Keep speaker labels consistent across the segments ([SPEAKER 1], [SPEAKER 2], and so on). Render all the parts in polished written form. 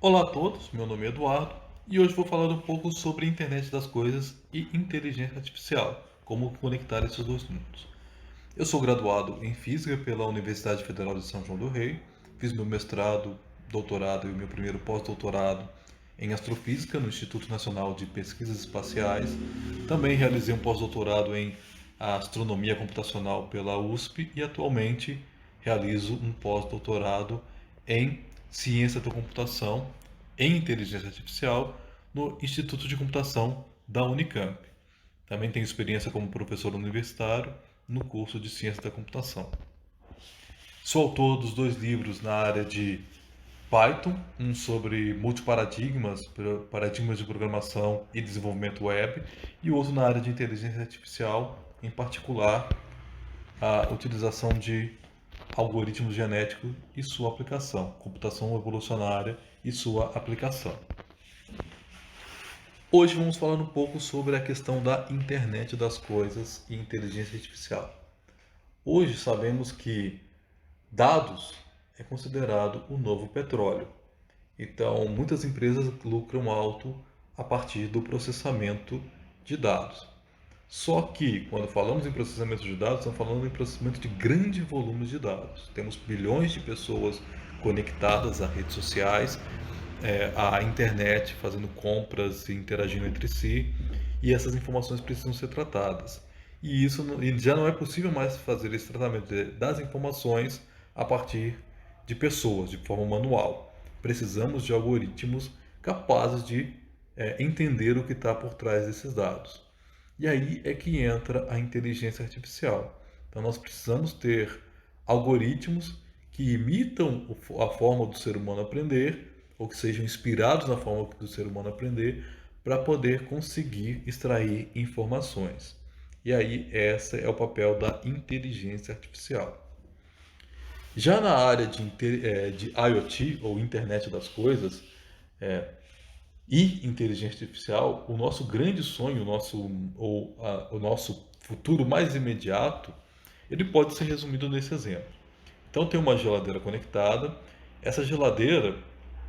[SPEAKER 1] Olá a todos, meu nome é Eduardo e hoje vou falar um pouco sobre Internet das Coisas e inteligência artificial, como conectar esses dois mundos. Eu sou graduado em Física pela Universidade Federal de São João del Rei, fiz meu mestrado, doutorado e meu primeiro pós-doutorado em Astrofísica no Instituto Nacional de Pesquisas Espaciais. Também realizei um pós-doutorado em Astronomia Computacional pela USP e atualmente realizo um pós-doutorado em Ciência da Computação em Inteligência Artificial no Instituto de Computação da Unicamp. Também tenho experiência como professor universitário no curso de Ciência da Computação. Sou autor dos dois livros na área de Python, um sobre multiparadigmas, paradigmas de programação e desenvolvimento web, e outro na área de inteligência artificial, em particular a utilização de algoritmos genéticos e sua aplicação, computação evolucionária e sua aplicação. Hoje vamos falar um pouco sobre a questão da internet das coisas e inteligência artificial. Hoje sabemos que dados é considerado o novo petróleo. Então, muitas empresas lucram alto a partir do processamento de dados. Só que, quando falamos em processamento de dados, estamos falando em processamento de grandes volumes de dados. Temos bilhões de pessoas conectadas a redes sociais, à internet, fazendo compras e interagindo entre si, e essas informações precisam ser tratadas. E isso e já não é possível mais fazer esse tratamento das informações a partir de pessoas, de forma manual. Precisamos de algoritmos capazes de entender o que está por trás desses dados. E aí é que entra a inteligência artificial. Então nós precisamos ter algoritmos que imitam a forma do ser humano aprender, ou que sejam inspirados na forma do ser humano aprender, para poder conseguir extrair informações. E aí esse é o papel da inteligência artificial. Já na área de IoT, ou Internet das Coisas, e inteligência artificial, o nosso grande sonho, o nosso futuro mais imediato, ele pode ser resumido nesse exemplo. Então tem uma geladeira conectada, essa geladeira,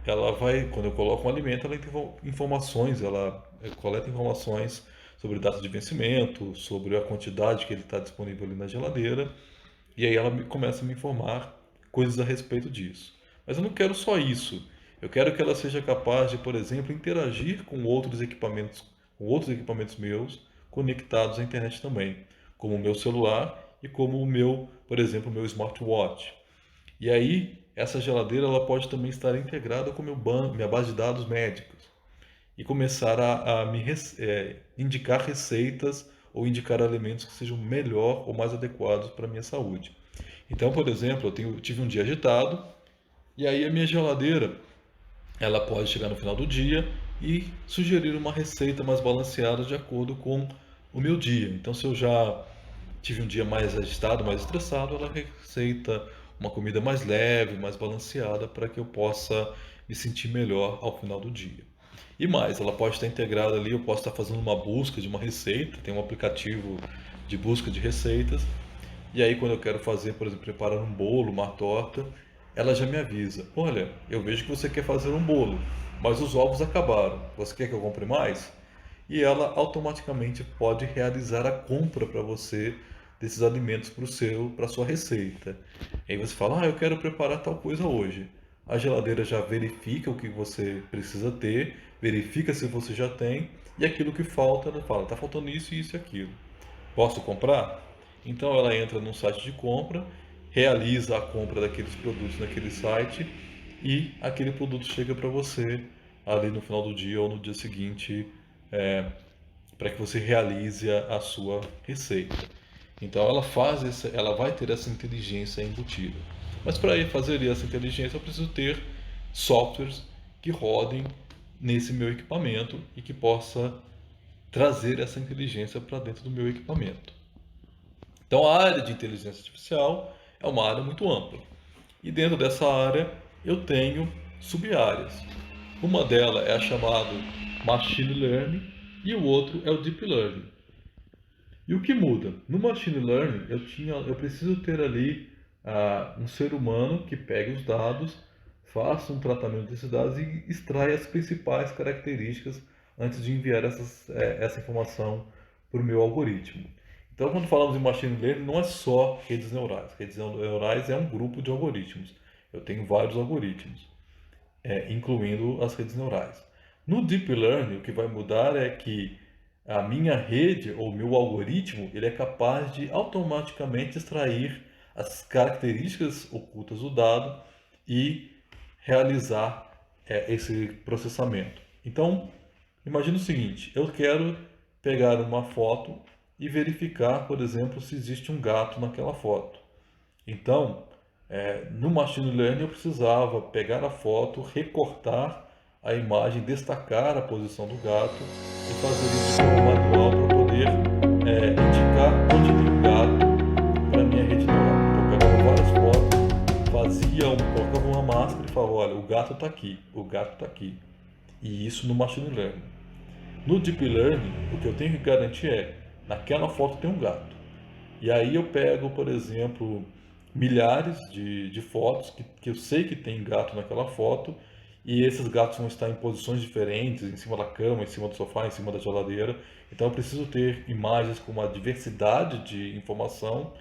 [SPEAKER 1] ela vai, quando eu coloco um alimento, ela tem informações, ela coleta informações sobre data de vencimento, sobre a quantidade que ele está disponível ali na geladeira, e aí ela começa a me informar coisas a respeito disso. Mas eu não quero só isso. Eu quero que ela seja capaz de, por exemplo, interagir com outros equipamentos meus conectados à internet também, como o meu celular e como o meu, por exemplo, o meu smartwatch. E aí, essa geladeira ela pode também estar integrada com minha base de dados médicos e começar a indicar receitas ou indicar alimentos que sejam melhor ou mais adequados para a minha saúde. Então, por exemplo, tive um dia agitado e aí a minha geladeira ela pode chegar no final do dia e sugerir uma receita mais balanceada de acordo com o meu dia. Então, se eu já tive um dia mais agitado, mais estressado, ela receita uma comida mais leve, mais balanceada, para que eu possa me sentir melhor ao final do dia. E mais, ela pode estar integrada ali, eu posso estar fazendo uma busca de uma receita, tem um aplicativo de busca de receitas, e aí quando eu quero fazer, por exemplo, preparar um bolo, uma torta, ela já me avisa: olha, eu vejo que você quer fazer um bolo, mas os ovos acabaram. Você quer que eu compre mais? E ela automaticamente pode realizar a compra para você desses alimentos para a sua receita. E aí você fala: eu quero preparar tal coisa hoje. A geladeira já verifica o que você precisa ter, verifica se você já tem, e aquilo que falta, ela fala: está faltando isso, isso e aquilo. Posso comprar? Então ela entra no site de compra, realiza a compra daqueles produtos naquele site e aquele produto chega para você ali no final do dia ou no dia seguinte, para que você realize a sua receita. Então ela vai ter essa inteligência embutida. Mas para fazer essa inteligência eu preciso ter softwares que rodem nesse meu equipamento e que possa trazer essa inteligência para dentro do meu equipamento. Então, a área de inteligência artificial é uma área muito ampla. E dentro dessa área, eu tenho sub-áreas. Uma delas é a chamada Machine Learning e o outro é o Deep Learning. E o que muda? No Machine Learning, eu preciso ter ali um ser humano que pegue os dados, faço um tratamento desses dados e extraio as principais características antes de enviar essa informação para o meu algoritmo. Então, quando falamos em machine learning, não é só redes neurais. Redes neurais é um grupo de algoritmos. Eu tenho vários algoritmos, incluindo as redes neurais. No Deep Learning, o que vai mudar é que a minha rede ou meu algoritmo ele é capaz de automaticamente extrair as características ocultas do dado e realizar esse processamento. Então, imagine o seguinte: eu quero pegar uma foto e verificar, por exemplo, se existe um gato naquela foto. Então, no Machine Learning eu precisava pegar a foto, recortar a imagem, destacar a posição do gato e fazer isso de forma manual para poder indicar onde tem um gato para minha rede neural. Então, eu pegava várias fotos, colocava uma máscara e falava: olha, o gato está aqui, o gato está aqui. E isso no Machine Learning. No Deep Learning, o que eu tenho que garantir é: naquela foto tem um gato. E aí eu pego, por exemplo, milhares de fotos que eu sei que tem gato naquela foto, e esses gatos vão estar em posições diferentes, em cima da cama, em cima do sofá, em cima da geladeira. Então eu preciso ter imagens com uma diversidade de informação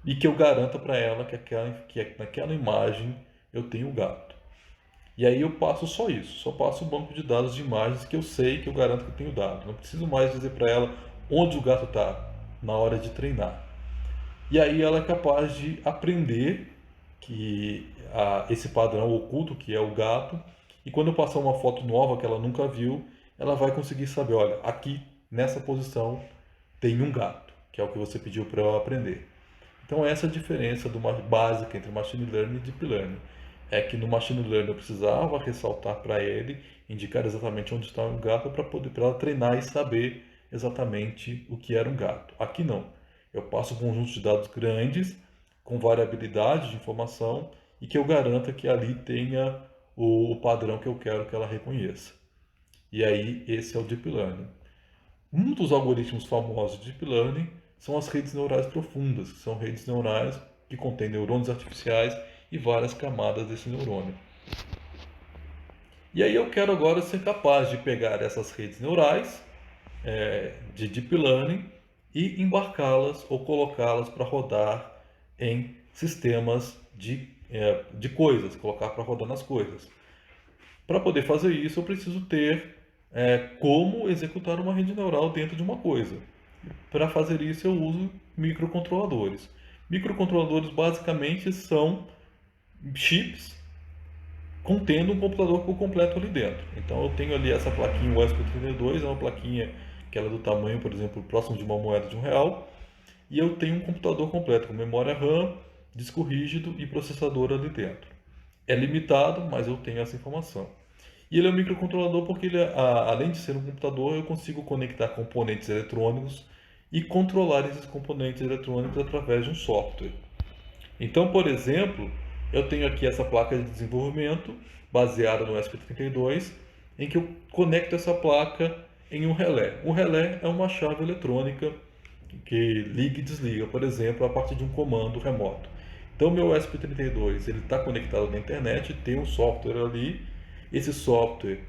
[SPEAKER 1] e que eu garanta para ela que naquela imagem eu tenho o gato. E aí eu passo só isso, só passo um banco de dados de imagens que eu sei que eu garanto que eu tenho dado. Não preciso mais dizer para ela onde o gato está na hora de treinar. E aí ela é capaz de aprender que esse padrão oculto que é o gato, e quando eu passar uma foto nova que ela nunca viu, ela vai conseguir saber, olha, aqui nessa posição tem um gato, que é o que você pediu para eu aprender. Então essa é a diferença básica entre Machine Learning e Deep Learning. É que no Machine Learning eu precisava ressaltar para ele, indicar exatamente onde está um gato para ela treinar e saber exatamente o que era um gato. Aqui não. Eu passo um conjunto de dados grandes, com variabilidade de informação, e que eu garanta que ali tenha o padrão que eu quero que ela reconheça. E aí esse é o Deep Learning. Um dos algoritmos famosos de Deep Learning são as redes neurais profundas, que são redes neurais que contêm neurônios artificiais e várias camadas desse neurônio. E aí eu quero agora ser capaz de pegar essas redes neurais de Deep Learning e embarcá-las ou colocá-las para rodar em sistemas de coisas, colocar para rodar nas coisas. Para poder fazer isso, eu preciso ter como executar uma rede neural dentro de uma coisa. Para fazer isso, eu uso microcontroladores. Microcontroladores basicamente são chips contendo um computador por completo ali dentro. Então eu tenho ali essa plaquinha ESP32, é uma plaquinha que ela é do tamanho, por exemplo, próximo de uma moeda de R$ 1, e eu tenho um computador completo com memória RAM, disco rígido e processador ali dentro. É limitado, mas eu tenho essa informação. E ele é um microcontrolador porque além de ser um computador, eu consigo conectar componentes eletrônicos e controlar esses componentes eletrônicos através de um software. Então, por exemplo, eu tenho aqui essa placa de desenvolvimento baseada no ESP32, em que eu conecto essa placa em um relé. O relé é uma chave eletrônica que liga e desliga, por exemplo, a partir de um comando remoto. Então, meu ESP32 ele está conectado na internet, tem um software ali. Esse software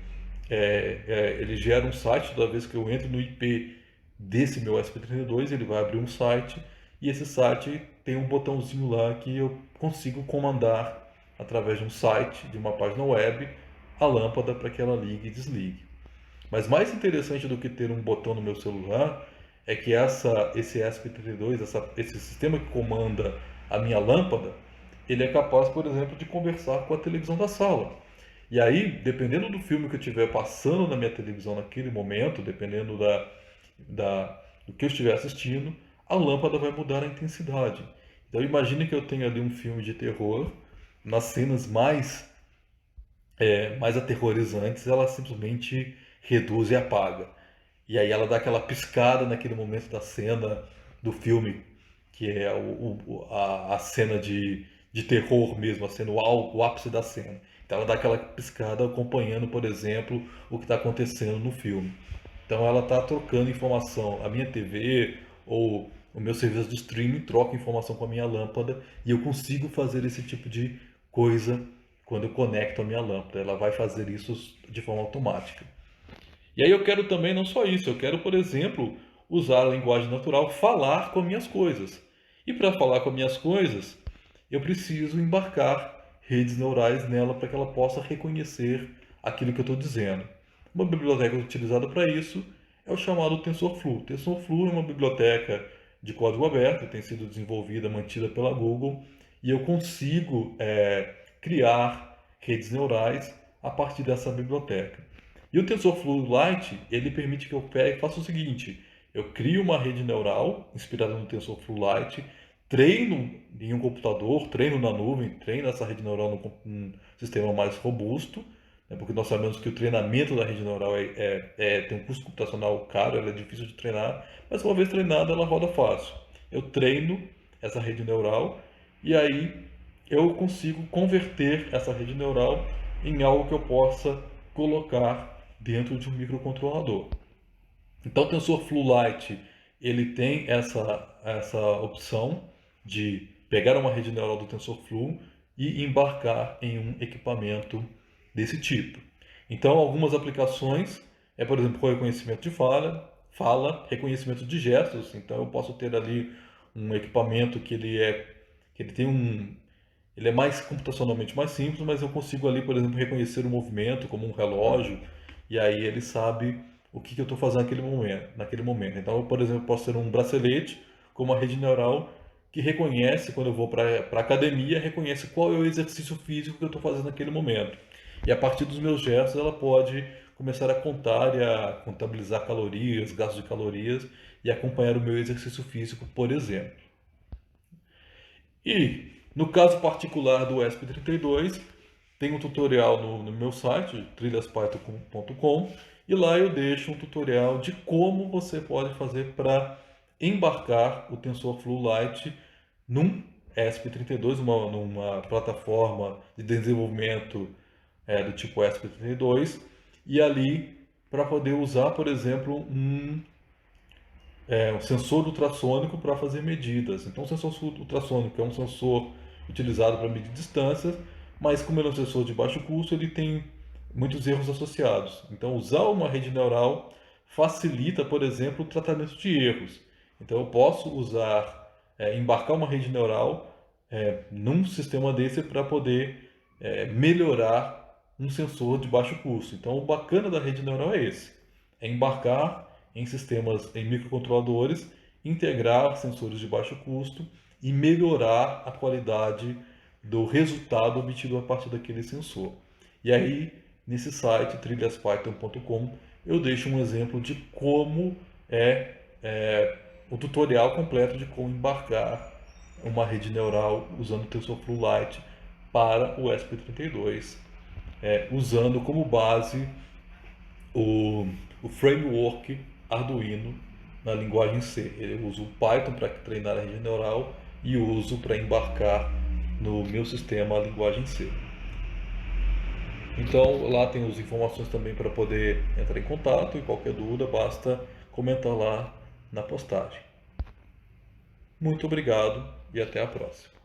[SPEAKER 1] ele gera um site toda vez que eu entro no IP desse meu ESP32, ele vai abrir um site e esse site tem um botãozinho lá que eu consigo comandar através de um site, de uma página web, a lâmpada para que ela ligue e desligue. Mas mais interessante do que ter um botão no meu celular é que esse ESP32, esse sistema que comanda a minha lâmpada, ele é capaz, por exemplo, de conversar com a televisão da sala. E aí, dependendo do filme que eu estiver passando na minha televisão naquele momento, dependendo do que eu estiver assistindo, a lâmpada vai mudar a intensidade. Então imagine que eu tenho ali um filme de terror, nas cenas mais aterrorizantes, ela simplesmente reduz e apaga. E aí ela dá aquela piscada naquele momento da cena do filme, que é a cena de terror mesmo, a cena, o ápice da cena. Então ela dá aquela piscada acompanhando, por exemplo, o que está acontecendo no filme. Então ela está trocando informação. A minha TV ou o meu serviço de streaming troca informação com a minha lâmpada e eu consigo fazer esse tipo de coisa quando eu conecto a minha lâmpada. Ela vai fazer isso de forma automática. E aí eu quero também não só isso, eu quero, por exemplo, usar a linguagem natural, falar com minhas coisas. E para falar com minhas coisas, eu preciso embarcar redes neurais nela para que ela possa reconhecer aquilo que eu estou dizendo. Uma biblioteca utilizada para isso é o chamado TensorFlow. TensorFlow é uma biblioteca de código aberto, tem sido desenvolvida, mantida pela Google, e eu consigo criar redes neurais a partir dessa biblioteca. E o TensorFlow Lite, ele permite que eu pegue e faça o seguinte: eu crio uma rede neural inspirada no TensorFlow Lite, treino em um computador, treino na nuvem, treino essa rede neural num sistema mais robusto, né, porque nós sabemos que o treinamento da rede neural tem um custo computacional caro, ela é difícil de treinar, mas uma vez treinada ela roda fácil. Eu treino essa rede neural e aí eu consigo converter essa rede neural em algo que eu possa colocar dentro de um microcontrolador. Então o TensorFlow Lite ele tem essa opção de pegar uma rede neural do TensorFlow e embarcar em um equipamento desse tipo. Então algumas aplicações por exemplo, reconhecimento de fala, reconhecimento de gestos. Então eu posso ter ali um equipamento que ele é mais computacionalmente mais simples, mas eu consigo ali, por exemplo, reconhecer o movimento como um relógio, e aí ele sabe o que eu estou fazendo naquele momento. Então, eu, por exemplo, posso ter um bracelete com uma rede neural que reconhece, quando eu vou para a academia, reconhece qual é o exercício físico que eu estou fazendo naquele momento. E a partir dos meus gestos, ela pode começar a contar e a contabilizar calorias, gastos de calorias e acompanhar o meu exercício físico, por exemplo. E no caso particular do ESP32, tem um tutorial no meu site, trilhaspython.com, e lá eu deixo um tutorial de como você pode fazer para embarcar o TensorFlow Lite num ESP32, numa plataforma de desenvolvimento do tipo ESP32, e ali para poder usar, por exemplo, um sensor ultrassônico para fazer medidas. Então, o sensor ultrassônico é um sensor utilizado para medir distâncias, mas como ele é um sensor de baixo custo, ele tem muitos erros associados. Então, usar uma rede neural facilita, por exemplo, o tratamento de erros. Então, eu posso embarcar uma rede neural num sistema desse para poder melhorar um sensor de baixo custo. Então, o bacana da rede neural é esse: é embarcar em sistemas, em microcontroladores, integrar sensores de baixo custo e melhorar a qualidade do resultado obtido a partir daquele sensor. E aí, nesse site, trilhaspython.com, eu deixo um exemplo de como o tutorial completo de como embarcar uma rede neural usando o TensorFlow Lite para o ESP32, usando como base o framework Arduino na linguagem C. Eu uso o Python para treinar a rede neural e uso para embarcar no meu sistema a linguagem C. Então lá tem as informações também para poder entrar em contato, e qualquer dúvida basta comentar lá na postagem. Muito obrigado e até a próxima.